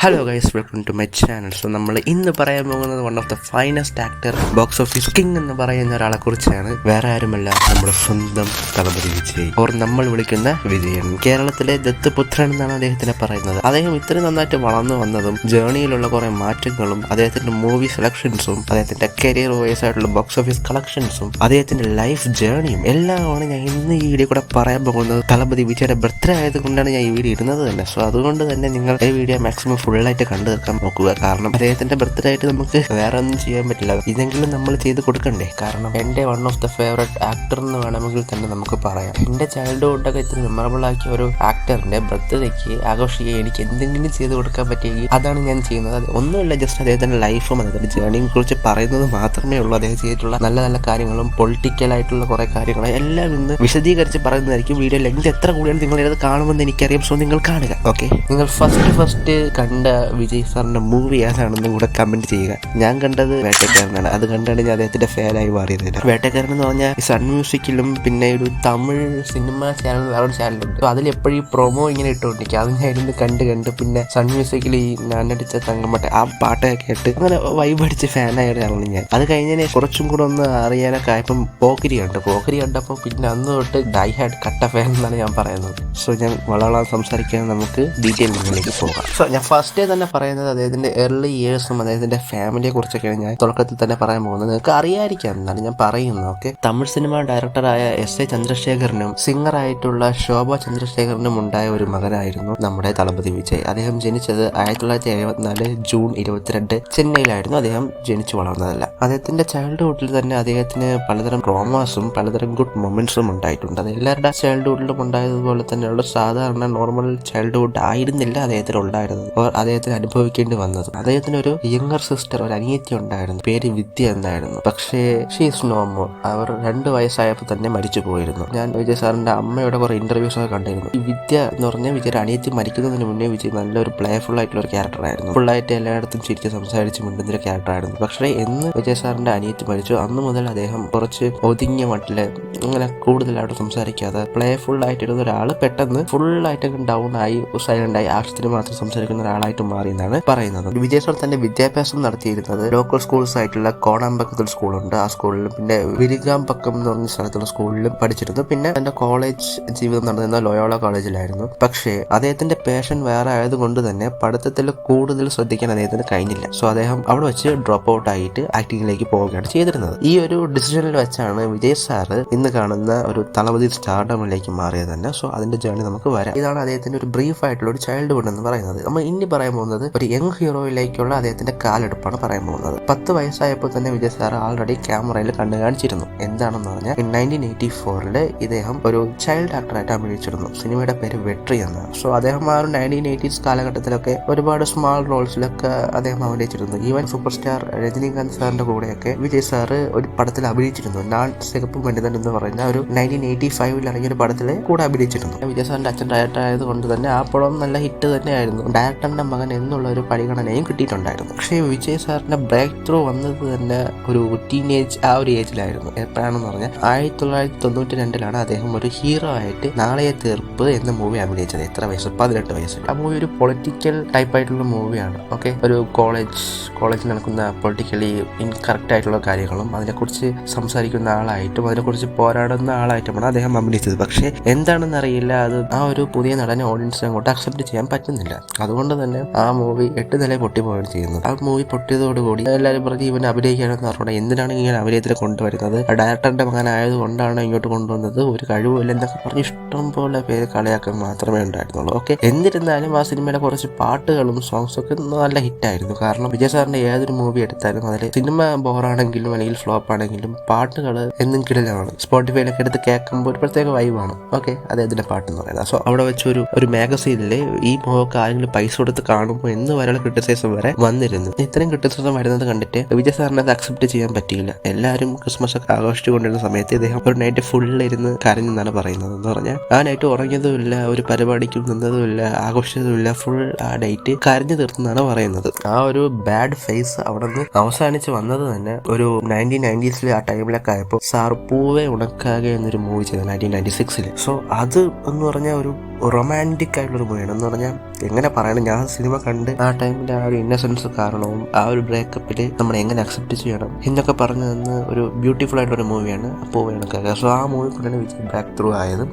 Hello guys, welcome to my channel. So നമ്മൾ ഇന്ന് പറയാൻ പോകുന്നത് one of the finest actor, box office king എന്ന് പറയുന്ന ഒരാളെ കുറിച്ചാണ്. വേറെ ആരുമല്ല, നമ്മുടെ സ്വന്തം തളപതി വിജയ്, ഓർ നമ്മൾ വിളിക്കുന്ന വിജയൻ. കേരളത്തിലെ ദത്തുപുത്രൻ എന്നാണ് അദ്ദേഹത്തിനെ പറയുന്നത്. അദ്ദേഹം ഇത്രയും നന്നായിട്ട് വളർന്നു വന്നതും ജേണിയിലുള്ള കുറെ മാറ്റങ്ങളും അദ്ദേഹത്തിന്റെ മൂവി സെലക്ഷൻസും അദ്ദേഹത്തിന്റെ കരിയർ വൈസ് ആയിട്ടുള്ള ബോക്സ് ഓഫീസ് കളക്ഷൻസും അദ്ദേഹത്തിന്റെ ലൈഫ് ജേണിയും എല്ലാമാണ് ഞാൻ ഇന്ന് ഈ വീഡിയോ കൂടെ പറയാൻ പോകുന്നത്. തളപതി വിജയുടെ ബർത്ത്ഡേ ആയതുകൊണ്ടാണ് ഞാൻ ഈ വീഡിയോ ഇടുന്നത് തന്നെ. സോ അതുകൊണ്ട് തന്നെ നിങ്ങൾ ഈ വീഡിയോ മാക്സിമം ഫുള്ളായിട്ട് കണ്ടു തീർക്കാൻ നോക്കുക. കാരണം അദ്ദേഹത്തിന്റെ ബർത്ത്ഡേ ആയിട്ട് നമുക്ക് വേറെ ഒന്നും ചെയ്യാൻ പറ്റില്ല, ഇതെങ്കിലും നമ്മൾ ചെയ്ത് കൊടുക്കണ്ടേ. കാരണം എന്റെ one of the favourite actor എന്ന് വേണമെങ്കിൽ തന്നെ നമുക്ക് പറയാം. എന്റെ ചൈൽഡ്ഹുഡൊക്കെ ഇത്തിരി മെമ്മറബിൾ ആക്കിയ ഒരു ആക്ടറിന്റെ ബർത്ത്ഡേക്ക് ആഘോഷിക്കുക എനിക്ക് എന്തെങ്കിലും ചെയ്ത് കൊടുക്കാൻ പറ്റിയെങ്കിൽ അതാണ് ഞാൻ ചെയ്യുന്നത്. അത് ഒന്നുമില്ല, ജസ്റ്റ് അദ്ദേഹത്തിന്റെ ലൈഫും അദ്ദേഹത്തിന്റെ ജേണിയെ കുറിച്ച് പറയുന്നത് മാത്രമേ ഉള്ളൂ. അദ്ദേഹം ചെയ്തിട്ടുള്ള നല്ല നല്ല കാര്യങ്ങളും പൊളിറ്റിക്കൽ ആയിട്ടുള്ള കുറെ കാര്യങ്ങളും എല്ലാം ഇന്ന് വിശദീകരിച്ച് പറയുന്നതായിരിക്കും. വീഡിയോ ലെങ്ത് എത്ര കൂടിയാണ് നിങ്ങൾ ഇത് കാണുമെന്ന് എനിക്കറിയാം. സോ നിങ്ങൾ കാണുക. ഓക്കെ, നിങ്ങൾ ഫസ്റ്റ് കണ്ട വിജയ് സാറിന്റെ മൂവി ഏതാണെന്ന് കൂടെ കമന്റ് ചെയ്യുക. ഞാൻ കണ്ടത് വേട്ടക്കാരനാണ്. അത് കണ്ടാണ് ഞാൻ അദ്ദേഹത്തിന്റെ ഫാനായി മാറിയത്. വേട്ടക്കാരൻ എന്ന് പറഞ്ഞാൽ സൺ മ്യൂസിക്കിലും പിന്നെ ഒരു തമിഴ് സിനിമ ചാനൽ, വേറൊരു ചാനലുണ്ട്. അതിൽ എപ്പോഴും പ്രൊമോ ഇങ്ങനെ ഇട്ടുകൊണ്ടിരിക്കുക. അത് ഞാൻ ഇരുന്ന് കണ്ട് പിന്നെ സൺ മ്യൂസിക്കിൽ ഈ ഞാനടിച്ച തങ്കമ്മട്ട ആ പാട്ടൊക്കെ കേട്ട് അങ്ങനെ വൈബ് അടിച്ച് ഫാനായ ഒരാളാണ് ഞാൻ. അത് കഴിഞ്ഞതിന് കുറച്ചും കൂടെ ഒന്ന് അറിയാനൊക്കെ ആയപ്പം പോക്കിരി കണ്ടപ്പോൾ പിന്നെ അന്ന് തൊട്ട് ഡൈ ഹാഡ് കട്ട ഫാൻ എന്നാണ് ഞാൻ പറയുന്നത്. സോ ഞാൻ വളരെ സംസാരിക്കാൻ നമുക്ക് ഡീറ്റെയിലിലേക്ക് പോകാം. സോ ഞാൻ ഫസ്റ്റ് തന്നെ പറയുന്നത് അദ്ദേഹത്തിന്റെ ഏർലി ഇയേഴ്സും അദ്ദേഹത്തിന്റെ ഫാമിലിയെ കുറിച്ചൊക്കെയാണ് ഞാൻ തുടക്കത്തിൽ തന്നെ പറയാൻ പോകുന്നത്. നിങ്ങൾക്ക് അറിയാതിരിക്കാം, എന്നാലും ഞാൻ പറയുന്നു. ഓക്കെ, തമിഴ് സിനിമ ഡയറക്ടറായ എസ് എ ചന്ദ്രശേഖരനും സിംഗറായിട്ടുള്ള ശോഭ ചന്ദ്രശേഖരനും ഉണ്ടായ ഒരു മകനായിരുന്നു നമ്മുടെ തളപതി വിജയ്. അദ്ദേഹം ജനിച്ചത് 1974 ജൂൺ 22 ചെന്നൈയിലായിരുന്നു. അദ്ദേഹം ജനിച്ചു വളർന്നതല്ല. അദ്ദേഹത്തിന്റെ ചൈൽഡ്ഹുഡിൽ തന്നെ അദ്ദേഹത്തിന് പലതരം ട്രോമാസും പലതരം ഗുഡ് മൊമെന്റ്സും ഉണ്ടായിട്ടുണ്ട്. അത് എല്ലാവരുടെ ചൈൽഡ്ഹുഡിലും ഉണ്ടായതുപോലെ തന്നെയുള്ള സാധാരണ നോർമൽ ചൈൽഡ്ഹുഡ് ആയിരുന്നില്ല അദ്ദേഹത്തിന് ഉണ്ടായിരുന്നത്, അദ്ദേഹത്തിന് അനുഭവിക്കേണ്ടി വന്നത്. അദ്ദേഹത്തിന് ഒരു യങ്ങർ സിസ്റ്റർ, ഒരു അനിയത്തി ഉണ്ടായിരുന്നു. പേര് വിദ്യ എന്നായിരുന്നു. പക്ഷേ ഷീസ് നോ മോർ. അവർ 2 വയസ്സായപ്പോൾ തന്നെ മരിച്ചു പോയിരുന്നു. ഞാൻ വിജയ് സാറിന്റെ അമ്മയുടെ കുറെ ഇന്റർവ്യൂസ് ഒക്കെ കണ്ടിരുന്നു. ഈ വിദ്യ എന്ന് പറഞ്ഞാൽ വിജയുടെ അനിയത്തി മരിക്കുന്നതിന് മുന്നേ വിജയ് നല്ലൊരു പ്ലേഫുൾ ആയിട്ടുള്ള ഒരു ക്യാരക്ടർ ആയിരുന്നു. ഫുള്ളായിട്ട് എല്ലായിടത്തും ചിരിച്ച് സംസാരിച്ച് മിണ്ടുന്ന ഒരു ക്യാരക്ടർ ആയിരുന്നു. പക്ഷേ എന്ന് വിജയ് സാറിന്റെ അനിയത്തി മരിച്ചു, അന്ന് മുതൽ അദ്ദേഹം കുറച്ച് ഒതുങ്ങിയ മട്ടില് അങ്ങനെ കൂടുതൽ അവിടെ സംസാരിക്കാതെ പ്ലേഫുൾ ആയിട്ടിരുന്ന ഒരാൾ പെട്ടെന്ന് ഫുള്ളായിട്ട് ഡൗൺ ആയി, സൈലന്റ് ആയി, ആവശ്യത്തിന് മാത്രം സംസാരിക്കുന്ന ഒരാളായിട്ട് മാറി എന്നാണ് പറയുന്നത്. വിജയ് സാർ തന്റെ വിദ്യാഭ്യാസം നടത്തിയിരുന്നത് ലോക്കൽ സ്കൂൾസ് ആയിട്ടുള്ള കോണാമ്പക്കത്തിൽ സ്കൂളുണ്ട്, ആ സ്കൂളിലും പിന്നെ വിരികാംപക്കം എന്ന് പറഞ്ഞ സ്ഥലത്തുള്ള സ്കൂളിലും പഠിച്ചിരുന്നു. പിന്നെ തന്റെ കോളേജ് ജീവിതം നടന്നിരുന്ന ലോയോള കോളേജിലായിരുന്നു. പക്ഷേ അദ്ദേഹത്തിന്റെ പാഷൻ വേറെ ആയതുകൊണ്ട് തന്നെ പഠിത്തത്തിൽ കൂടുതൽ ശ്രദ്ധിക്കാൻ അദ്ദേഹത്തിന് കഴിഞ്ഞില്ല. സോ അദ്ദേഹം അവിടെ വെച്ച് ഡ്രോപ്പ് ഔട്ട് ആയിട്ട് ആക്ടിങ്ങിലേക്ക് പോവുകയാണ് ചെയ്തിരുന്നത്. ഈ ഒരു ഡിസിഷനിൽ വെച്ചാണ് വിജയ് സാർ ഇന്ന് കാണുന്ന ഒരു തളപതി സ്റ്റാർഡമിലേക്ക് മാറിയത് തന്നെ. സോ അതിന്റെ ജേർണി നമുക്ക് വരാം. ഇതാണ് അദ്ദേഹത്തിന്റെ ഒരു ബ്രീഫ് ആയിട്ടുള്ള ഒരു ചൈൽഡ്ഹുഡ് എന്ന് പറയുന്നത്. നമ്മൾ ഇനി പറയാൻ പോകുന്നത് ഒരു യങ് ഹീറോയിലേക്കുള്ള അദ്ദേഹത്തിന്റെ കാലെടുപ്പാണ് പറയാൻ പോകുന്നത്. 10 വയസ്സായപ്പോൾ തന്നെ വിജയ് സാർ ആൾറെഡി ക്യാമറയിൽ കണ്ടു കാണിച്ചിരുന്നു. എന്താണെന്ന് പറഞ്ഞാൽ 1984 ഇദ്ദേഹം ഒരു ചൈൽഡ് ആക്ടറായിട്ട് അഭിനയിച്ചിരുന്നു. സിനിമയുടെ പേര് വെട്രി എന്നാണ്. സോ അദ്ദേഹം ആ ഒരു 1980s കാലഘട്ടത്തിലൊക്കെ ഒരുപാട് സ്മാൾ റോൾസിലൊക്കെ അദ്ദേഹം അഭിനയിച്ചിരുന്നു. ഈവൻ സൂപ്പർ സ്റ്റാർ രജനീകാന്ത് സാറിന്റെ കൂടെയൊക്കെ വിജയ് സാർ ഒരു പടത്തിൽ അഭിനയിച്ചിരുന്നു. ഞാൻ സികപ്പ് പണ്ഡിതൻ എന്ന് പറയുന്ന ഒരു 1985 ഇറങ്ങിയ ഒരു പടത്തിൽ കൂടെ അഭിനയിച്ചിരുന്നു. വിജയ് സാറിന്റെ അച്ഛൻ ഡയറക്ടർ ആയതുകൊണ്ട് തന്നെ ആ പടം നല്ല ഹിറ്റ് തന്നെയായിരുന്നു. ഡയറക്ടറിന്റെ മകൻ എന്നുള്ള ഒരു പരിഗണനയും കിട്ടിയിട്ടുണ്ടായിരുന്നു. പക്ഷേ വിജയ് സാറിന്റെ ബ്രേക്ക് ത്രൂ വന്നത് തന്നെ ഒരു ടീനേജ് ആ ഒരു ഏജിലായിരുന്നു. എപ്പോഴാണെന്ന് പറഞ്ഞാൽ 1992 അദ്ദേഹം ഒരു ഹീറോ ആയിട്ട് നാളെയെ തീർപ്പ് എന്ന മൂവി അഭിനയിച്ചത്. എത്ര വയസ്സ്? 18 വയസ്സിൽ. ആ മൂവി ഒരു പൊളിറ്റിക്കൽ ടൈപ്പ് ആയിട്ടുള്ള മൂവിയാണ്. ഓക്കെ, ഒരു കോളേജിൽ നടക്കുന്ന പൊളിറ്റിക്കലി ഇൻകറക്റ്റ് ആയിട്ടുള്ള കാര്യങ്ങളും അതിനെക്കുറിച്ച് സംസാരിക്കുന്ന ആളായിട്ടും അതിനെക്കുറിച്ച് പോരാടുന്ന ആളായിട്ടുമാണ് അദ്ദേഹം അഭിനയിച്ചത്. പക്ഷേ എന്താണെന്ന് അറിയില്ല, അത് ആ ഒരു പുതിയ നടനെ ഓഡിയൻസിനെ അങ്ങോട്ട് അക്സെപ്റ്റ് ചെയ്യാൻ പറ്റുന്നില്ല. അതുകൊണ്ട് തന്നെ ആ മൂവി 8 നില പൊട്ടിപ്പോവുകയാണ് ചെയ്യുന്നത്. ആ മൂവി പൊട്ടിയതോടുകൂടി എല്ലാവരും പറഞ്ഞ് ഇവൻ അഭിനയിക്കാനെന്ന് പറഞ്ഞാൽ എന്തിനാണ് ഇങ്ങനെ അഭിനയത്തിൽ കൊണ്ടുവരുന്നത്, ഡയറക്ടറിന്റെ മകനായത് കൊണ്ടാണ് ഇങ്ങോട്ട് കൊണ്ടുവന്നത്, ഒരു കഴിവില്ല എന്നൊക്കെ പറഞ്ഞ് ഇഷ്ടം പോലെ പേര് കളിയാക്കാൻ മാത്രമേ ഉണ്ടായിരുന്നുള്ളൂ. ഓക്കെ, എന്നിരുന്നാലും ആ സിനിമയുടെ കുറച്ച് പാട്ടുകളും സോങ്സും ഒക്കെ നല്ല ഹിറ്റായിരുന്നു. കാരണം വിജയ് സാറിന്റെ ഏതൊരു മൂവി എടുത്താലും അതിൽ സിനിമ ബോറാണെങ്കിലും അല്ലെങ്കിൽ ഫ്ലോപ്പ് ആണെങ്കിലും പാട്ടുകൾ എന്നും കിടലാണ്. സ്പോട്ടിഫൈയിലൊക്കെ എടുത്ത് കേൾക്കുമ്പോൾ ഒരു പ്രത്യേക വൈബാണ്. ഓക്കെ, അദ്ദേഹത്തിന്റെ പാട്ടെന്ന് പറയുന്നത്. സോ അവിടെ വെച്ച് ഒരു മാഗസീനിൽ ഈ മൂവൊക്കെ ആരെങ്കിലും പൈസ കൊടുത്ത് കാണുമ്പോൾ എന്ന് വരെയുള്ള ക്രിറ്റിസൈസം വരെ വന്നിരുന്നു. ഇത്രയും ക്രിറ്റിസിസം വരുന്നത് കണ്ടിട്ട് വിജയ് സാറിനെ അത് അക്സെപ്റ്റ് ചെയ്യാൻ പറ്റിയില്ല. എല്ലാവരും ക്രിസ്മസ് ഒക്കെ ആഘോഷിച്ചുകൊണ്ടിരുന്ന സമയത്ത് ഇദ്ദേഹം ഒരു നൈറ്റ് ഫുള്ളിരുന്ന് കരഞ്ഞെന്നാണ് പറയുന്നത്. എന്ന് പറഞ്ഞാൽ ആ നൈറ്റ് ഉറങ്ങിയതുമില്ല, ഒരു പരിപാടിക്കും നിന്നതുമില്ല, ആഘോഷിച്ചതുമില്ല, ഫുൾ ആ നൈറ്റ് കരഞ്ഞു തീർത്തെന്നാണ് പറയുന്നത്. ആ ഒരു ബാഡ് ഫേസ് അവിടെ നിന്ന് അവസാനിച്ച് വന്നത് തന്നെ ഒരു 1990s ആ ടൈമിലൊക്കെ ആയപ്പോൾ സാർ പൂവേ ഉണക്കാകെ എന്നൊരു മൂവി ചെയ്തത് 1996. സോ അത് എന്ന് പറഞ്ഞാൽ ഒരു റൊമാൻറ്റിക് ആയിട്ടുള്ളൊരു മൂവിയാണ്. എന്ന് പറഞ്ഞാൽ എങ്ങനെ പറയണം, ഞാൻ സിനിമ കണ്ട് ആ ടൈമിൽ ആ ഒരു ഇന്നസെൻസ് കാരണവും ആ ഒരു ബ്രേക്കപ്പിൽ നമ്മൾ എങ്ങനെ അക്സെപ്റ്റ് ചെയ്യണം എന്നൊക്കെ പറഞ്ഞു തന്ന ഒരു ബ്യൂട്ടിഫുൾ ആയിട്ടൊരു മൂവിയാണ് പൂവേണക്കാക്ക. സോ ആ മൂവി കൊണ്ടാണ് വിജയ് ബ്രേക്ക് ത്രൂ ആയതും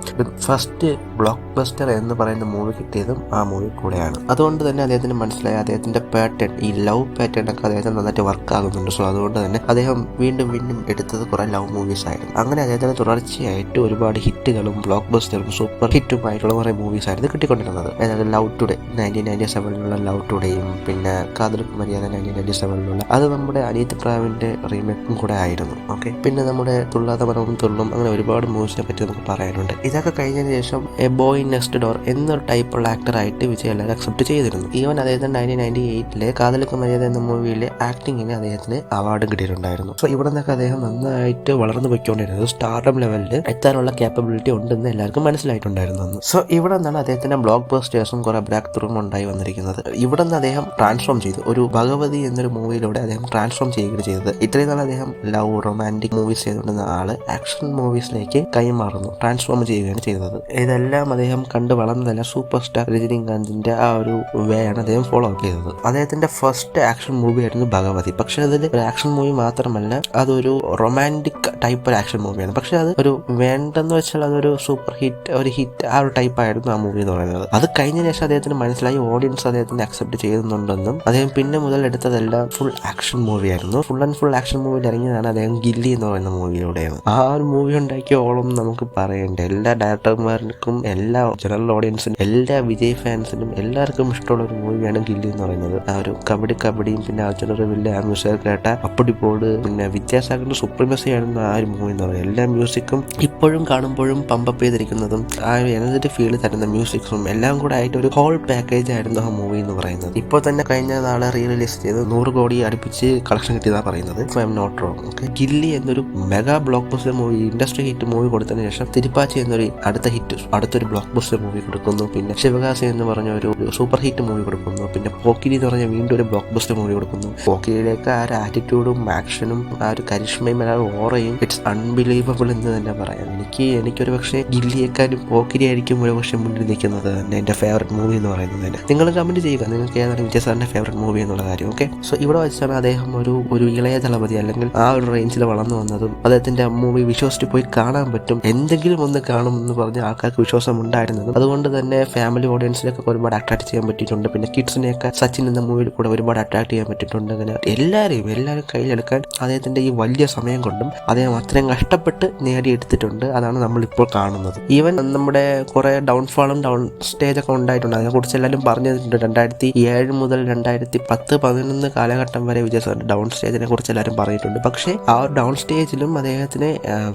ഫസ്റ്റ് ബ്ലോക്ക് ബസ്റ്റർ എന്ന് പറയുന്ന മൂവി കിട്ടിയതും ആ മൂവി കൂടെയാണ്. അതുകൊണ്ട് തന്നെ അദ്ദേഹത്തിന് മനസ്സിലായി അദ്ദേഹത്തിന്റെ പാറ്റേൺ, ഈ ലവ് പാറ്റേൺ ഒക്കെ അദ്ദേഹത്തിന് നന്നായിട്ട് വർക്ക് ആകുന്നുണ്ട്. സോ അതുകൊണ്ട് തന്നെ അദ്ദേഹം വീണ്ടും വീണ്ടും എടുത്തത് കുറെ ലവ് മൂവീസ് ആയിരുന്നു. അങ്ങനെ അദ്ദേഹത്തിന് തുടർച്ചയായിട്ട് ഒരുപാട് ഹിറ്റുകളും ബ്ലോക്ക് ബസ്റ്ററും സൂപ്പർ ഹിറ്റുമായിട്ടുള്ള കുറെ മൂവീസ് ആയിരുന്നു കിട്ടിക്കൊണ്ടിരുന്നത്. അതായത് ലവ് ടുഡേ 1997 ലവ് ടുഡേയും പിന്നെ കാതലുക്ക് മര്യാദ 1997 അത് നമ്മുടെ അനിയത്ത് പ്രാവിന്റെ റീമേക്കും കൂടെ ആയിരുന്നു. ഓക്കെ, പിന്നെ നമ്മുടെ തുള്ളാത്ത മരവും തുള്ളും, അങ്ങനെ ഒരുപാട് മൂവീസിനെ പറ്റി നമുക്ക് പറയാനുണ്ട്. ഇതൊക്കെ കഴിഞ്ഞതിന് ശേഷം എ ബോയ് നെക്സ്റ്റ് ഡോർ എന്നൊരു ടൈപ്പുള്ള ആക്ടറായിട്ട് വിജയ് എല്ലാവരും അക്സെപ്റ്റ് ചെയ്തിരുന്നു. ഈവൻ അദ്ദേഹത്തിന് 1998 കാതലുക്ക് മര്യാദ എന്ന മൂവിയിലെ ആക്ടിങ്ങിന് അദ്ദേഹത്തിന് അവാർഡും കിട്ടിയിട്ടുണ്ടായിരുന്നു. സോ ഇവിടെ നിന്നൊക്കെ അദ്ദേഹം നന്നായിട്ട് വളർന്നു പോയിക്കൊണ്ടിരുന്നത്. സ്റ്റാർഡം ലെവലിൽ എത്താനുള്ള ക്യാപ്പബിലിറ്റി ഉണ്ടെന്ന് എല്ലാവർക്കും മനസ്സിലായിട്ടുണ്ടായിരുന്നു. സോ ഇവിടെ നിന്നാണ് അദ്ദേഹത്തിന്റെ ബ്ലോക്ക് ബസ്റ്റേഴ്സും കുറെ ബ്രേക്ക് ത്രൂവും ഉണ്ടായി വന്നിരിക്കുന്നത്. ഇവിടെ നിന്ന് അദ്ദേഹം ട്രാൻസ്ഫോം ചെയ്തു. ഒരു ഭഗവതി എന്നൊരു മൂവിയിലൂടെ അദ്ദേഹം ട്രാൻസ്ഫോം ചെയ്യുകയാണ് ചെയ്തത്. ഇത്രയും നാൾ അദ്ദേഹം ലവ് റൊമാൻറ്റിക് മൂവീസ് ചെയ്തുകൊണ്ടിരുന്ന ആള് ആക്ഷൻ മൂവീസിലേക്ക് കൈമാറുന്നു, ട്രാൻസ്ഫോം ചെയ്യുകയാണ് ചെയ്തത്. ഇതെല്ലാം അദ്ദേഹം കണ്ടു വളർന്നതല്ല സൂപ്പർ സ്റ്റാർ രജനീകാന്തിന്റെ ആ ഒരു വേ ആണ് അദ്ദേഹം ഫോളോ അപ്പ് ചെയ്തത്. അദ്ദേഹത്തിന്റെ ഫസ്റ്റ് ആക്ഷൻ മൂവി ആയിരുന്നു ഭഗവതി. പക്ഷെ അതിൽ ഒരു ആക്ഷൻ മൂവി മാത്രമല്ല, അതൊരു റൊമാൻറ്റിക് ടൈപ്പ് ഒരു ആക്ഷൻ മൂവിയാണ്. പക്ഷെ അത് ഒരു വേണ്ടെന്ന് വെച്ചാൽ അതൊരു സൂപ്പർ ഹിറ്റ്, ഒരു ഹിറ്റ് ആ ഒരു ടൈപ്പ് ആയിരുന്നു ആ മൂവി എന്ന് പറയുന്നത്. അത് കഴിഞ്ഞ ശേഷം അദ്ദേഹത്തിന് മനസ്സിലായി ഓഡിയൻസ് അദ്ദേഹത്തിന് അക്സെപ്റ്റ് ചെയ്യുന്നുണ്ടെന്നും അദ്ദേഹം പിന്നെ മുതൽ എടുത്തതെല്ലാം ഫുൾ ആക്ഷൻ മൂവി ആയിരുന്നു. ഫുൾ ആൻഡ് ഫുൾ ആക്ഷൻ മൂവിയിൽ ഇറങ്ങിയതാണ് അദ്ദേഹം ഗില്ലി എന്ന് പറയുന്ന മൂവിയിലൂടെയാണ്. ആ ഒരു മൂവി ഉണ്ടാക്കിയ ഓളം നമുക്ക് പറയേണ്ട എല്ലാ ഡയറക്ടർമാർക്കും എല്ലാ ജനറൽ ഓഡിയൻസിനും എല്ലാ വിജയ് ഫാൻസിനും എല്ലാവർക്കും ഇഷ്ടമുള്ള ഒരു മൂവിയാണ് ഗില്ലി എന്ന് പറയുന്നത്. ആ ഒരു കബഡിയും പിന്നെ അർജുന റിവിലെ ആ മ്യൂസിക് കേട്ട അപ്പടിപ്പോട് പിന്നെ വിദ്യാസാഗറിന്റെ സുപ്രീമസി ആയിരുന്നു ആ ഒരു മൂവി എന്ന് പറയുന്നത്. എല്ലാ മ്യൂസിക്കും ഇപ്പോഴും കാണുമ്പോഴും പമ്പപ്പ് ചെയ്തിരിക്കുന്നതും ആ ഒരു എനർജറ്റിക് ഫീൽ തരുന്ന മ്യൂസിക്സും എല്ലാം കൂടെ ആയിട്ട് ഒരു ഹോൾ പാക്കേജ് ആയിരുന്നു ആ മൂവി എന്ന് പറയുന്നത്. ഇപ്പോൾ തന്നെ കഴിഞ്ഞ നാളെ റീ റിലീസ് ചെയ്ത് 100 കോടി അടുപ്പിച്ച് കളക്ഷൻ കിട്ടിയതാണ് പറയുന്നത്, if I am not wrong. Okay, Ghilli എന്നൊരു mega blockbuster movie, industry hit movie കൊടുത്തതിന് ശേഷം തിരുപ്പാച്ചി എന്നൊരു അടുത്തൊരു ബ്ലോക്ക് ബസ്റ്റർ മൂവി കൊടുക്കുന്നു. പിന്നെ ശിവകാശി എന്ന് പറഞ്ഞ ഒരു സൂപ്പർ ഹിറ്റ് മൂവി കൊടുക്കുന്നു. പിന്നെ പോക്കിരി എന്ന് പറഞ്ഞ വീണ്ടും ഒരു ബ്ലോക്ക് ബസ്റ്റർ മൂവി കൊടുക്കുന്നു. പോക്കിരിയിലേക്ക് ആ ഒരു ആറ്റിറ്റ്യൂഡും ആക്ഷനും ആ ഒരു കരിഷ്മയും ആ ഓറയും ഇറ്റ്സ് അൺബിലീവബിൾ എന്ന് തന്നെ പറയാം. എനിക്കൊരു പക്ഷേ ഗില്ലിയേക്കാളും പോക്കിരി ആയിരിക്കും ഒരു പക്ഷേ മുന്നിൽ നിൽക്കുന്നത് തന്നെ എൻ്റെ ഫേവറേറ്റ് മൂവി എന്ന് പറയുന്നത് തന്നെ. നിങ്ങൾ കമന്റ് ചെയ്യുക നിങ്ങൾക്ക് ഏതാണ് വിജയ് സാറിന്റെ ഫേവറേറ്റ് മൂവി എന്നുള്ള കാര്യം. ഓക്കെ, സോ ഇവിടെ വെച്ചാണ് അദ്ദേഹം ഒരു ഇളയ ദളപതി അല്ലെങ്കിൽ ആ ഒരു റേഞ്ചിൽ വളർന്നു വന്നതും അദ്ദേഹത്തിന്റെ മൂവി വിശ്വസിച്ച് പോയി കാണാൻ പറ്റും, എന്തെങ്കിലും ഒന്ന് കാണുമെന്ന് പറഞ്ഞ് ആൾക്കാർക്ക് വിശ്വാസം ഉണ്ടായിരുന്നതും അതുകൊണ്ട് തന്നെ ഫാമിലി ഓഡിയൻസിനൊക്കെ ഒരുപാട് അട്രാക്ട് ചെയ്യാൻ പറ്റിയിട്ടുണ്ട്. പിന്നെ കിഡ്സിനെയൊക്കെ സച്ചിൻ എന്ന മൂവിയിൽ കൂടെ ഒരുപാട് അട്രാക്ട് ചെയ്യാൻ പറ്റിയിട്ടുണ്ട്. അങ്ങനെ എല്ലാവരും കയ്യിലെടുക്കാൻ അദ്ദേഹത്തിന്റെ ഈ വലിയ സമയം കൊണ്ടും അദ്ദേഹം അത്രയും കഷ്ടപ്പെട്ട് നേടിയെടുത്തിട്ടുണ്ട്. അതാണ് നമ്മളിപ്പോൾ കാണുന്നത്. ഈവൻ നമ്മുടെ കുറെ ഡൗൺഫാളും ഡൗൺ സ്റ്റേജ് ഒക്കെ ഉണ്ടായിട്ടുണ്ട്. അതിനെക്കുറിച്ച് എല്ലാവരും പറഞ്ഞിട്ടുണ്ട്. 2007 മുതൽ 2010-11 കാലഘട്ടം വരെ വിജയ് സാറിന്റെ ഡൗൺ സ്റ്റേജിനെ കുറിച്ച് എല്ലാവരും പറഞ്ഞിട്ടുണ്ട്. പക്ഷേ ആ ഒരു ഡൗൺ സ്റ്റേജിലും അദ്ദേഹത്തിന്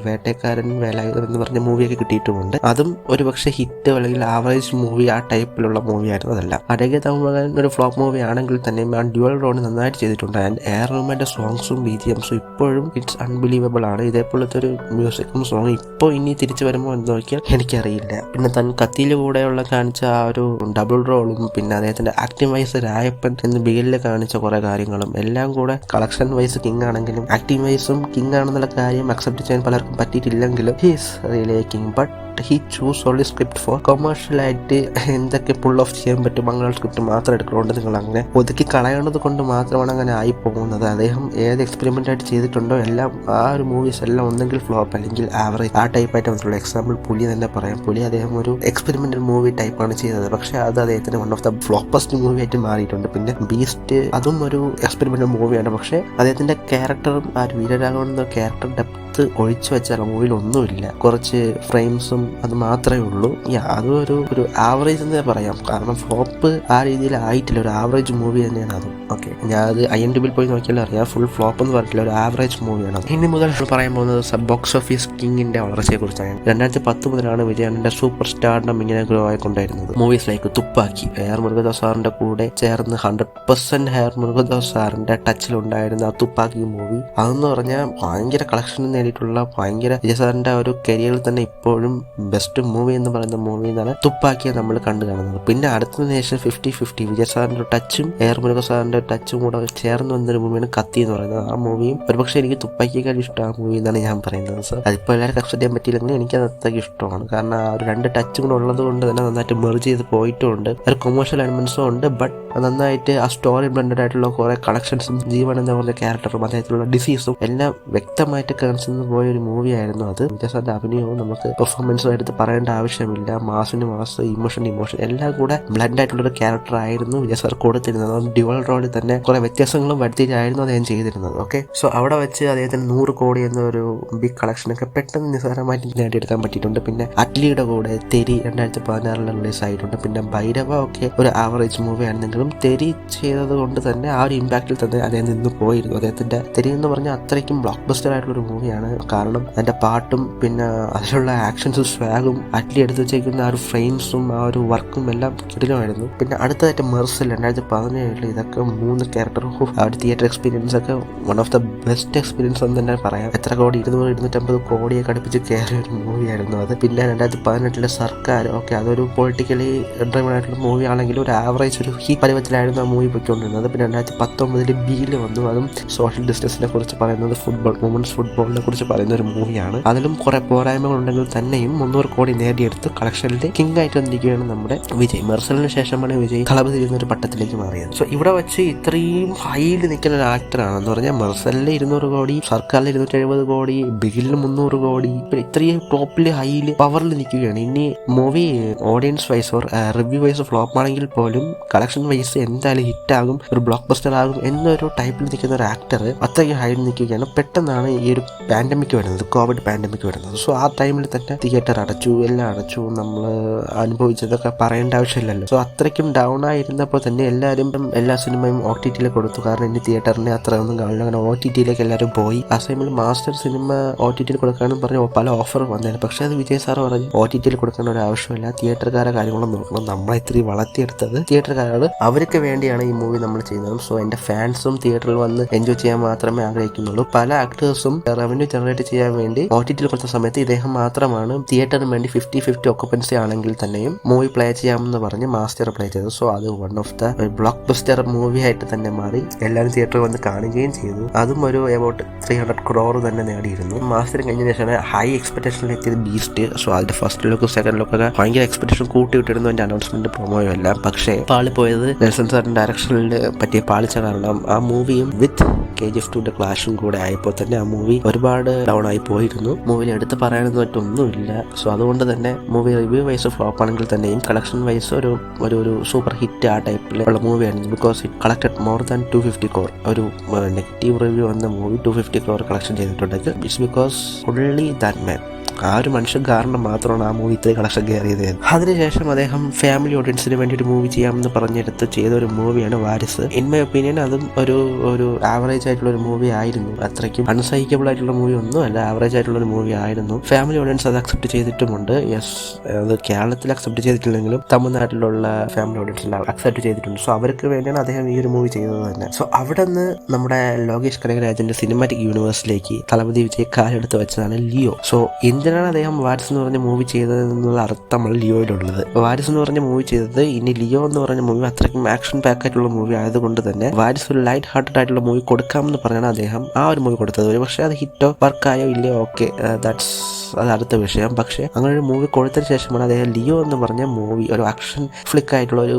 വേട്ടക്കാരൻ വേലായുധം എന്ന് പറഞ്ഞ മൂവിയൊക്കെ കിട്ടിയിട്ടുമുണ്ട്. അതും ഒരു പക്ഷേ ഹിറ്റ് അല്ലെങ്കിൽ ആവറേജ് മൂവി ആ ടൈപ്പിലുള്ള മൂവി ആയിരുന്നു. അതല്ല അടകിയ തമിഴൻ ഒരു ഫ്ലോപ്പ് മൂവി ആണെങ്കിൽ തന്നെ ആ ഡ്യുവൽ റോൾ നന്നായിട്ട് ചെയ്തിട്ടുണ്ട്. ആൻഡ് എയർ റൂമിന്റെ സോങ്സും BGMസും ഇപ്പോഴും ഇറ്റ്സ് അൺബിലീവബിൾ ആണ്. ഇതേപോലത്തെ ഒരു മ്യൂസിക്കും സോങ് ഇപ്പോൾ ഇനി തിരിച്ചു വരുമ്പോൾ എന്ന് നോക്കിയാൽ എനിക്കറിയില്ല. പിന്നെ കത്തിയിൽ കൂടെയുള്ള കാണിച്ച ആ ഒരു ഡബിൾ റോളും പിന്നെ അദ്ദേഹത്തിന്റെ ആക്ടിംഗ് വൈസ് രായപ്പൻ എന്ന് ബിഗിലിൽ കാണിച്ച കുറെ കാര്യങ്ങളും എല്ലാം കൂടെ കളക്ഷൻ വൈസ് കിങ് ആണെങ്കിലും ആക്ടിംഗ് വൈസും കിങ് ആണെന്നുള്ള കാര്യം അക്സെപ്റ്റ് ചെയ്യാൻ പലർക്കും പറ്റിയിട്ടില്ലെങ്കിലും he's really king. But he choose only script for കൊമേഴ്ഷ്യലായിട്ട് എന്തൊക്കെ പുൾ ഓഫ് ചെയ്യാൻ പറ്റും അങ്ങനെ സ്ക്രിപ്റ്റ് മാത്രം എടുക്കണോണ്ട് നിങ്ങൾ അങ്ങനെ ഒതുക്കി കളയേണ്ടത് കൊണ്ട് മാത്രമാണ് അങ്ങനെ ആയി പോകുന്നത്. അദ്ദേഹം ഏത് എക്സ്പെരിമെന്റ് ആയിട്ട് ചെയ്തിട്ടുണ്ടോ എല്ലാം ആ ഒരു മൂവീസ് എല്ലാം ഒന്നെങ്കിൽ ഫ്ലോപ്പ് അല്ലെങ്കിൽ ആവറേജ് ആ ടൈപ്പായിട്ട് വന്നിട്ടുള്ളൂ. എക്സാമ്പിൾ പുലി തന്നെ പറയാം. പുലി അദ്ദേഹം ഒരു എക്സ്പെരിമെന്റൽ മൂവി ടൈപ്പാണ് ചെയ്തത്. പക്ഷെ അത് അദ്ദേഹത്തിന് വൺ ഓഫ് ദ ഫ്ലോപ്പസ്റ്റ് മൂവി ആയിട്ട് മാറിയിട്ടുണ്ട്. പിന്നെ ബീസ്റ്റ് അതും ഒരു എക്സ്പെരിമെന്റൽ മൂവിയാണ്. പക്ഷെ അദ്ദേഹത്തിന്റെ ക്യാരക്ടറും ആ ഒരു വീരരാഘവൻ എന്ന ക്യാരക്ടർ ഡെപ്ത് ഒഴിച്ചു വെച്ചാൽ മൂവിയിൽ ഒന്നുമില്ല. കുറച്ച് ഫ്രെയിംസും അത് മാത്രമേ ഉള്ളൂ. അതും ഒരു ആവറേജ് എന്നേ പറയാം. കാരണം ഫ്ലോപ്പ് ആ രീതിയിൽ ആയിട്ടില്ല. ഒരു ആവറേജ് മൂവി തന്നെയാണ് അതും. ഓക്കെ, ഞാൻ അത് IMDb പോയി നോക്കിയാൽ അറിയാം. ഫുൾ ഫ്ലോപ്പ് എന്ന് പറഞ്ഞിട്ടില്ല, ഒരു ആവറേജ് മൂവിയാണ്. ഇനി മുതൽ പറയാൻ പോകുന്നത് ബോക്സ് ഓഫീസ് കിങ്ങിന്റെ വളർച്ചയെ കുറിച്ചാണ്. 2010 മുതലാണ് വിജയന്റെ സൂപ്പർ സ്റ്റാർഡം ഇങ്ങനെ ഗ്രോ ആയിക്കൊണ്ടായിരുന്നത്. മൂവീസ് ലൈക്ക് തുപ്പാക്കി, എയർ മുരുകദാസ് സാറിന്റെ കൂടെ ചേർന്ന് 100% എയർ മുരുകദാസ് സാറിന്റെ ടച്ചിലുണ്ടായിരുന്ന ആ തുപ്പാക്കി മൂവി അതെന്ന് പറഞ്ഞാൽ ഭയങ്കര കളക്ഷൻ നേടിയിട്ടുള്ള ഭയങ്കര വിജയ് സാറിന്റെ ഒരു കരിയറിൽ തന്നെ ഇപ്പോഴും ബെസ്റ്റ് മൂവി എന്ന് പറയുന്ന മൂവി എന്നാണ് തുപ്പാക്കിയെ നമ്മൾ കണ്ടു കാണുന്നത്. പിന്നെ അടുത്തതിന് ശേഷം 50-50 വിജയ് സാറിന്റെ ടച്ചും മുരുക സാറിന്റെ ടച്ചും കൂടെ ചേർന്ന് വന്നൊരു മൂവിയാണ് കത്തി എന്ന് പറയുന്നത്. ആ മൂവിയും ഒരുപക്ഷെ എനിക്ക് തുപ്പാക്കിയേക്കാൾ ഇഷ്ടം ആ മൂവി എന്നാണ് ഞാൻ പറയുന്നത്. സോ അതിപ്പോൾ എല്ലാവരും അക്സെപ്റ്റ് ചെയ്യാൻ പറ്റിയില്ലെങ്കിൽ എനിക്ക് അത് അത്രയ്ക്ക് ഇഷ്ടമാണ്. കാരണം ആ ഒരു 2 ടച്ചും കൂടെ ഉള്ളത് കൊണ്ട് തന്നെ നന്നായിട്ട് മെർജ് ചെയ്ത് പോയിട്ടുണ്ട്. ഒരു കൊമേഴ്ഷ്യൽ എലമെന്റ്സും ഉണ്ട്, ബട്ട് നന്നായിട്ട് ആ സ്റ്റോറി ബ്ലെൻഡഡ് ആയിട്ടുള്ള കുറെ കളക്ഷൻസും ജീവൻ എന്ന് പറഞ്ഞ ക്യാരക്ടറും അദ്ദേഹത്തിലുള്ള ഡിസീസും എല്ലാം വ്യക്തമായിട്ട് കാണിച്ചു പോയ ഒരു മൂവിയായിരുന്നു അത്. വിജയ് സാറിന്റെ അഭിനയവും നമുക്ക് പെർഫോമൻസും എടുത്ത് പറയേണ്ട ആവശ്യമില്ല. മാസിന് മാസ്, ഇമോഷൻ എല്ലാം കൂടെ ബ്ലെൻഡ് ആയിട്ടുള്ള ഒരു ക്യാരക്ടർ ആയിരുന്നു വിജയ് സാർ കൊടുത്തിരുന്നത്. അത് ഡ്യുവൽ റോളിൽ തന്നെ കുറെ വ്യത്യാസങ്ങളും വരുത്തിയിട്ടായിരുന്നു അദ്ദേഹം ചെയ്തിരുന്നത്. ഓക്കെ, സോ അവിടെ വെച്ച് അദ്ദേഹത്തിന് 100 കോടി എന്നൊരു ബിഗ് കളക്ഷനൊക്കെ പെട്ടെന്ന് നിസ്സാരമായിട്ട് നേടിയെടുക്കാൻ പറ്റിയിട്ടുണ്ട്. പിന്നെ അറ്റ്ലിയുടെ കൂടെ തെരി 2016 റിലീസ് ആയിട്ടുണ്ട്. പിന്നെ ഭൈരവ ഒക്കെ ഒരു ആവറേജ് മൂവി ആണെന്നെങ്കിലും തെരി ചെയ്തത് കൊണ്ട് തന്നെ ആ ഒരു ഇമ്പാക്റ്റിൽ തന്നെ അദ്ദേഹം നിന്ന് പോയിരുന്നു. അദ്ദേഹത്തിന്റെ തെരി എന്ന് പറഞ്ഞാൽ അത്രയ്ക്കും ബ്ലോക്ക് ബസ്റ്റർ ആയിട്ടുള്ള ഒരു മൂവിയാണ്. കാരണം അതിന്റെ പാട്ടും പിന്നെ അതിലുള്ള ആക്ഷൻസും സ്വാഗും അറ്റ്ലി എടുത്തു വെച്ചേക്കുന്ന ആ ഒരു ഫ്രെയിംസും ആ ഒരു വർക്കും എല്ലാം കിടിലമായിരുന്നു. പിന്നെ അടുത്തതായിട്ട് മെർസൽ 2017 ഇതൊക്കെ 3 ക്യാരക്ടർ ആ ഒരു തിയേറ്റർ എക്സ്പീരിയൻസ് ഒക്കെ one of the best experience എന്ന് തന്നെ പറയാം. എത്ര കോടി 200-250 കോടിയെ കടുപ്പിച്ച് കയറിയ ഒരു മൂവിയായിരുന്നു അത്. പിന്നെ 2018 സർക്കാർ, ഓക്കെ, അതൊരു പൊളിറ്റിക്കലി ഡ്രൈവൺ ആയിട്ടുള്ള മൂവി ആണെങ്കിലും ഒരു ആവറേജ് ഒരു ഹീറ്റ് പരുവത്തിലായിരുന്നു ആ മൂവി പോയിക്കൊണ്ടിരുന്നത്. പിന്നെ 2019 ബിയിൽ വന്നു. അതും സോഷ്യൽ ഡിസ്റ്റൻസിനെ കുറിച്ച് പറയുന്നത്, വുമൻസ് ഫുട്ബോളിനെ കുറിച്ച് പറയുന്ന ഒരു മൂവിയാണ്. അതിലും കുറെ പോരായ്മകൾ ഉണ്ടെങ്കിൽ തന്നെയും 300 കോടി നേടിയെടുത്ത് കളക്ഷനിൽ കിങ് ആയിട്ട് വന്നിരിക്കുകയാണ് നമ്മുടെ വിജയ്. മെർസലിന് ശേഷമാണ് വിജയ് തളപതി ഒരു പട്ടത്തിലേക്ക് മാറിയത്. സോ ഇവിടെ വെച്ച് ഇത്രയും ഹൈയിൽ നിൽക്കുന്ന ഒരു ആക്ടറാണ് എന്ന് പറഞ്ഞാൽ മെർസലിൽ 200 കോടി, സർക്കാരിൽ 270 കോടി, ബിഗിലിന് 300 കോടി, ഇത്രയും ടോപ്പിൽ ഹൈയിൽ പവറിൽ നിൽക്കുകയാണ്. ഇനി movie audience wise or review wise flop ആണെങ്കിൽ പോലും കളക്ഷൻ വൈസ് എന്തായാലും ഹിറ്റ് ആകും, ഒരു ബ്ലോക്ക് ബസ്റ്റർ ആകും എന്നൊരു ടൈപ്പിൽ നിൽക്കുന്ന ഒരു ആക്ടർ അത്രയ്ക്ക് ഹൈയിൽ നിൽക്കുകയാണ്. പെട്ടെന്നാണ് ഈ ഒരു പാൻഡമിക് വരുന്നത്, കോവിഡ് പാൻഡമിക് വരുന്നത്. സോ ആ ടൈമിൽ തന്നെ തിയേറ്റർ അടച്ചു, എല്ലാം അടച്ചു. നമ്മൾ അനുഭവിച്ചതൊക്കെ പറയേണ്ട ആവശ്യമില്ലല്ലോ. സോ അത്രയ്ക്കും ഡൗൺ ആയിരുന്നപ്പോൾ തന്നെ എല്ലാവരും എല്ലാ സിനിമയും OTT കൊടുത്തു. കാരണം ഇനി തിയേറ്ററിനെ അത്ര ഒന്നും കാണില്ല, അങ്ങനെ OTT-യിലേക്ക് എല്ലാവരും പോയി. ആ സമയത്ത് മാസ്റ്റർ സിനിമ OTT-യിൽ കൊടുക്കാനും പറഞ്ഞ് പല ഓഫർ വന്നേനെ. പക്ഷെ അത് വിജയ് സാർ പറഞ്ഞു OTT-യിൽ കൊടുക്കേണ്ട ഒരു ആവശ്യമില്ല, തിയേറ്റർക്കാരെ കാര്യങ്ങളും നോക്കണം. നമ്മളെ ഇത്തിരി വളർത്തിയെടുത്തത് തിയേറ്റർക്കാരാണ്, അവർക്ക് വേണ്ടിയാണ് ഈ മൂവി നമ്മൾ ചെയ്യുന്നത്. സോ എൻ്റെ ഫാൻസും തിയേറ്ററിൽ വന്ന് എൻജോയ് ചെയ്യാൻ മാത്രമേ ആഗ്രഹിക്കുന്നുള്ളൂ. പല ആക്ടേഴ്സും റവന്യൂ ജനറേറ്റ് ചെയ്യാൻ വേണ്ടി OTT-യിൽ കൊടുത്ത സമയത്ത് ഇദ്ദേഹം മാത്രമാണ് തിയേറ്ററിന് വേണ്ടി 50-50 ഒക്കുപ്പൻസി ആണെങ്കിൽ തന്നെയും മൂവി പ്ലേ ചെയ്യാമെന്ന് പറഞ്ഞ് മാസ്റ്റർ പ്ലേ ചെയ്തു. സോ അത് one of the block buster movie ആയിട്ട് തന്നെ മാറി. എല്ലാവരും തിയേറ്ററിൽ വന്ന് കാണുകയും ചെയ്തു. അതും ഒരു അബൌട്ട് 300 crore തന്നെ നേടിയിരുന്നു. മാസ്റ്റർ കഴിഞ്ഞ ശേഷമാണ് ഹൈ എക്സ്പെക്ടേഷനിൽ എത്തിയത് ബീസ്റ്റ്. സോ അതിന്റെ ഫസ്റ്റ് ലുക്കും സെക്കൻഡ് ലുക്കൊക്കെ ഭയങ്കര എക്സ്പെക്ടേഷൻ കൂട്ടി വിട്ടിരുന്നു അതിന്റെ അനൗൺസ്മെന്റ് പ്രൊമോയും എല്ലാം. പക്ഷേ പാളിപ്പോയത് നെൽസൺ സാറിന്റെ ഡയറക്ഷനിൽ പറ്റിയ പാളിച്ച കാരണം ആ മൂവിയും വിത്ത് KGF 2 ക്ലാഷും കൂടെ ആയപ്പോൾ തന്നെ ആ മൂവി ഒരുപാട് ഡൗൺ ആയി പോയിരുന്നു. മൂവിയിൽ എടുത്ത് പറയാനൊന്നും മറ്റൊന്നുമില്ല. സോ അതുകൊണ്ട് തന്നെ മൂവി റിവ്യൂ വൈസ് ഫ്ലോപ്പ് ആണെങ്കിൽ തന്നെയും കളക്ഷൻ വൈസ് ഒരു സൂപ്പർ ഹിറ്റ് ആ ടൈപ്പിലുള്ള മൂവിയായിരുന്നു. Because it collected more than 250 crore. ഒരു നെഗറ്റീവ് റിവ്യൂ വന്ന മൂവി 250 crore കളക്ഷൻ ചെയ്തിട്ടുണ്ടെങ്കിൽ it's because only that man, ആ ഒരു മനുഷ്യൻ കാരണം മാത്രമാണ് ആ മൂവി ഇത്രയും കളക്ഷൻ കയറിയത്. അതിനുശേഷം അദ്ദേഹം ഫാമിലി ഓഡിയൻസിന് വേണ്ടി ഒരു മൂവി ചെയ്യാമെന്ന് പറഞ്ഞെടുത്ത് ചെയ്ത ഒരു മൂവിയാണ് വാരിസ്. ഇൻ മൈ ഒപ്പീനിയൻ അതും ഒരു ആവറേജ് ആയിട്ടുള്ള ഒരു മൂവി ആയിരുന്നു. അത്രയ്ക്കും അൺസൈക്കബിൾ ആയിട്ടുള്ള മൂവി ഒന്നും അല്ല, ആവറേജ് ആയിട്ടുള്ള ഒരു മൂവി ആയിരുന്നു. ഫാമിലി ഓഡിയൻസ് അത് അക്സെപ്റ്റ് ചെയ്തിട്ടുമുണ്ട്. യെസ്, അത് കേരളത്തിൽ അക്സെപ്റ്റ് ചെയ്തിട്ടില്ലെങ്കിലും തമിഴ്നാട്ടിലുള്ള ഫാമിലി ഓഡിയൻസിൽ അക്സെപ്റ്റ് ചെയ്തിട്ടുണ്ട്. സോ അവർക്ക് വേണ്ടിയാണ് അദ്ദേഹം ഈ ഒരു മൂവി ചെയ്തത് തന്നെ. സോ അവിടെ നിന്ന് നമ്മുടെ ലോകേഷ് കനകരാജിന്റെ സിനിമാറ്റിക് യൂണിവേഴ്സിലേക്ക് തളപതി വിജയ് കാലെടുത്ത് വെച്ചതാണ് ലിയോ. സോ എന്തിനാണ് അദ്ദേഹം വാരിസ് എന്ന് പറഞ്ഞ മൂവി ചെയ്തതെന്നുള്ള അർത്ഥമാണ് ലിയോയിലുള്ളത്. വാരിസ് എന്ന് പറഞ്ഞ മൂവി ചെയ്തത്, ഇനി ലിയോ എന്ന് പറഞ്ഞ മൂവി അത്രയ്ക്കും ആക്ഷൻ പാക്ക് ആയിട്ടുള്ള മൂവി ആയതുകൊണ്ട് തന്നെ വാരിസ് ഒരു ലൈറ്റ് ഹാർട്ടഡ് ആയിട്ടുള്ള മൂവി കൊടുക്കാമെന്ന് പറഞ്ഞാണ് അദ്ദേഹം ആ ഒരു മൂവി കൊടുത്തത്. ഒരു പക്ഷേ അത് ഹിറ്റോ വർക്കായോ ഇല്ലയോ, ഓക്കെ, അത് അടുത്ത വിഷയം. പക്ഷേ അങ്ങനെ ഒരു മൂവി കൊടുത്തതിന് ശേഷമാണ് അദ്ദേഹം ലിയോ എന്ന് പറഞ്ഞ മൂവി ഒരു ആക്ഷൻ ഫ്ലിക്ക് ആയിട്ടുള്ള ഒരു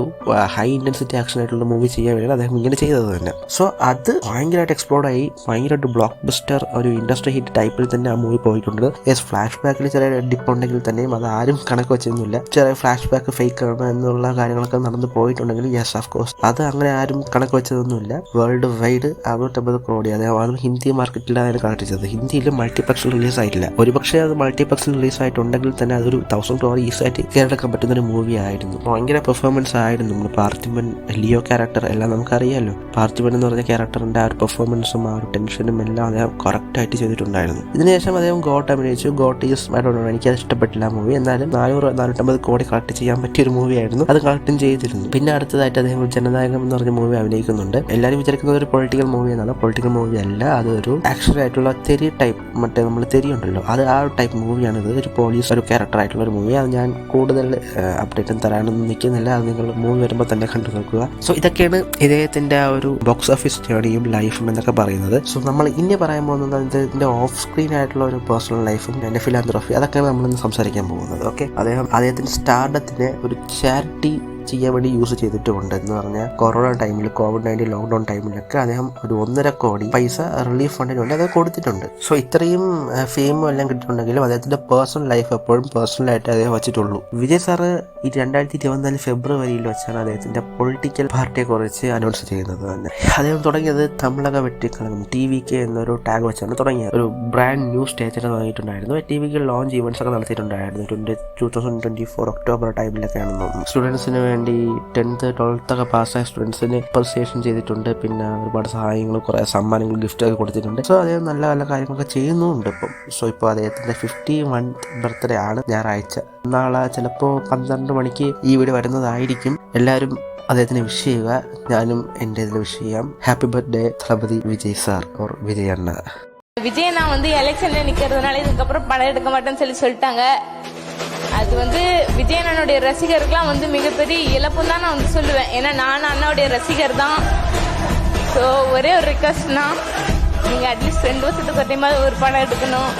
ഹൈ ഇന്റൻസിറ്റി ആക്ഷൻ ആയിട്ടുള്ള മൂവി ചെയ്യാൻ വേണ്ടിയാണ് അദ്ദേഹം ഇങ്ങനെ ചെയ്തത് തന്നെ. സോ അത് ഭയങ്കരമായിട്ട് എക്സ്പ്ലോർഡ് ആയി, ഭയങ്കരമായിട്ട് ബ്ലോക്ക് ബസ്റ്റർ ഒരു ഇൻഡസ്ട്രി ഹിറ്റ് ടൈപ്പിൽ തന്നെ ആ മൂവി പോയിട്ടുണ്ട്. യെസ്, ഫ്ലാഷ് ബാക്കിൽ ചെറിയ ഡിപ്പ് ഉണ്ടെങ്കിൽ തന്നെയും അത് ആരും കണക്ക് വെച്ചൊന്നുമില്ല. ചെറിയ ഫ്ലാഷ് ബാക്ക് ഫേക്ക് ആണ് എന്നുള്ള കാര്യങ്ങളൊക്കെ നടന്നു പോയിട്ടുണ്ടെങ്കിൽ യെസ് ഓഫ് കോഴ്സ് അത് അങ്ങനെ ആരും കണക്ക് വെച്ചതൊന്നുമില്ല. വേൾഡ് വൈഡ് 650 crore അതും ഹിന്ദി മാർക്കറ്റിലാണ് അതിന് കണക്ട് ചെയ്തത്. ഹിന്ദിയിൽ മൾട്ടിപ്ലക്സിൽ റിലീസ് ആയിട്ടില്ല. ഒരുപക്ഷെ അത് മൾട്ടിപ്ലക്സിൽ റിലീസ് ആയിട്ടുണ്ടെങ്കിൽ തന്നെ അതൊരു 1000 crore ഈസായിട്ട് കയറെടുക്കാൻ പറ്റുന്ന ഒരു മൂവി ആയിരുന്നു. ഭയങ്കര പെർഫോമൻസ് ആയിരുന്നു. നമ്മൾ പാർത്ഥിപൻ, ലിയോ ക്യാരക്ടർ എല്ലാം നമുക്കറിയാമല്ലോ. പാർത്ഥിപൻ എന്ന് പറഞ്ഞ ക്യാരക്ടറിന്റെ ആ ഒരു പെർഫോമൻസും ആ ഒരു ടെൻഷനും എല്ലാം അദ്ദേഹം കറക്റ്റായിട്ട് ചെയ്തിട്ടുണ്ടായിരുന്നു. ഇതിനുശേഷം അദ്ദേഹം ഗോട്ട് അഭിനയിച്ചു. ഗോട്ട് ഈസ് എനിക്കത് ഇഷ്ടപ്പെട്ടില്ല മൂവി. എന്നാലും 450 കോടി കളക്ട് ചെയ്യാൻ പറ്റിയൊരു മൂവിയായിരുന്നു. അത് കളക്ടും ചെയ്തിരുന്നു. പിന്നെ അടുത്തതായിട്ട് അദ്ദേഹം ജനനായകം എന്ന് പറഞ്ഞ മൂവി അഭിനയിക്കുന്നുണ്ട്. എല്ലാവരും വിചാരിക്കുന്നത് ഒരു പൊളിറ്റിക്കൽ മൂവി എന്നാണ്. പൊളിറ്റിക്കൽ മൂവി അല്ല, അതൊരു ആക്ഷൻ ആയിട്ടുള്ള തെരി ടൈപ്പ്, മറ്റേ നമ്മൾ തെരി ഉണ്ടല്ലോ, അത് ആ ഒരു ടൈപ്പ് മൂവിയാണ്. ഇത് ഒരു പോലീസ് ഒരു ക്യാരക്ടർ ആയിട്ടുള്ള ഒരു മൂവി. അത് ഞാൻ കൂടുതൽ അപ്ഡേറ്റും തരാനൊന്നും നിൽക്കുന്നില്ല. അത് നിങ്ങൾ മൂവി വരുമ്പോൾ തന്നെ കണ്ടു നോക്കുക. സോ ഇതൊക്കെയാണ് ഇദ്ദേഹത്തിന്റെ ആ ഒരു ബോക്സ് ഓഫീസ് ജേണിയും ലൈഫും എന്നൊക്കെ പറയുന്നത്. സോ നമ്മൾ ഇനി പറയാൻ പോകുന്നത് ഇതിന്റെ ഓഫ് സ്ക്രീൻ ആയിട്ടുള്ള ഒരു പേഴ്സണൽ ലൈഫും എന്റെ ഫിലാന്ത്രഫി, അതൊക്കെയാണ് നമ്മളിന്ന് സംസാരിക്കാൻ പോകുന്നത്. ഓക്കെ, അദ്ദേഹത്തിന്റെ സ്റ്റാർഡത്തിന്റെ ഒരു ചാരിറ്റി ചെയ്യാൻ വേണ്ടി യൂസ് ചെയ്തിട്ടുമുണ്ട്. എന്ന് പറഞ്ഞാൽ കൊറോണ ടൈമിൽ, കോവിഡ്-19 ലോക്ക്ഡൌൺ ടൈമിലൊക്കെ അദ്ദേഹം ഒരു 1.5 കോടി പൈസ റിലീഫ് ഫണ്ടിന് വേണ്ടി അത് കൊടുത്തിട്ടുണ്ട്. സോ ഇത്രയും ഫെയിമും എല്ലാം കിട്ടിയിട്ടുണ്ടെങ്കിലും അദ്ദേഹത്തിന്റെ പേഴ്സണൽ ലൈഫ് എപ്പോഴും പേഴ്സണലായിട്ട് അദ്ദേഹം വെച്ചിട്ടുള്ളൂ. വിജയ് സാറ് ഈ 2024 ഫെബ്രുവരിയിൽ വെച്ചാണ് അദ്ദേഹത്തിന്റെ പൊളിറ്റിക്കൽ പാർട്ടിയെ കുറിച്ച് അനൗൺസ് ചെയ്യുന്നത് തന്നെ. അദ്ദേഹം തുടങ്ങിയത് തമിഴക വെട്ടിക്കഴകം TVK എന്നൊരു ടാഗ് വെച്ചാണ് തുടങ്ങിയത്. ഒരു ബ്രാൻഡ് ന്യൂ സ്റ്റേജിൽ തുടങ്ങിയിട്ടുണ്ടായിരുന്നു. TVK ലോഞ്ച് ഇവന്റ്സ് ഒക്കെ നടത്തിയിട്ടുണ്ടായിരുന്നു. 2024 ഒക്ടോബർ ടൈമിലൊക്കെയാണെന്ന് തോന്നുന്നു. സ്റ്റുഡൻസിന് വേണ്ടി 10th 12th ഒക്കെ പാസ്സായ സ്റ്റുഡൻസിന് അപ്രിസിയേഷൻ ചെയ്തിട്ടുണ്ട്. പിന്നെ ഒരുപാട് സഹായങ്ങളും കുറെ സമ്മാനങ്ങളും ഗിഫ്റ്റ് ഒക്കെ കൊടുത്തിട്ടുണ്ട്. സോ അദ്ദേഹം നല്ല നല്ല കാര്യങ്ങളൊക്കെ ചെയ്യുന്നുണ്ട് ഇപ്പം. സോ ഇപ്പോൾ അദ്ദേഹത്തിന്റെ 51th ബർത്ത്ഡേ ആണ് ഞായറാഴ്ച. നാളെ ചിലപ്പോൾ 12 മണിക്ക് ഈ വീഡിയോ വരുന്നതായിരിക്കും. എല്ലാവരും അദ്ദേഹത്തിന് വിഷ് ചെയ്യുക. ഞാനും എൻ്റെ ഇതിൽ വിഷ് ചെയ്യാം. Happy birthday Thalapathy Vijay sir or Vijay அண்ணா. விஜய் நான் எலெக்ஷன்ல நிக்கிறதுனால இதுக்கப்புறம் படம் எடுக்க மாட்டேன்னு சொல்லிட்டாங்க. அது விஜய் அண்ணனுடைய ரசிகருக்குலாம் மிகப்பெரிய இழப்புன்னு தான் நான் சொல்லுவேன். ஏன்னா நான் அண்ணாவுடைய ரசிகர் தான். ஸோ ஒரே ஒரு ரிக்வஸ்ட்னா, நீங்க அட்லீஸ்ட் 2 வருஷத்துக்கு ஒரு டைமாவது ஒரு படம் எடுக்கணும்.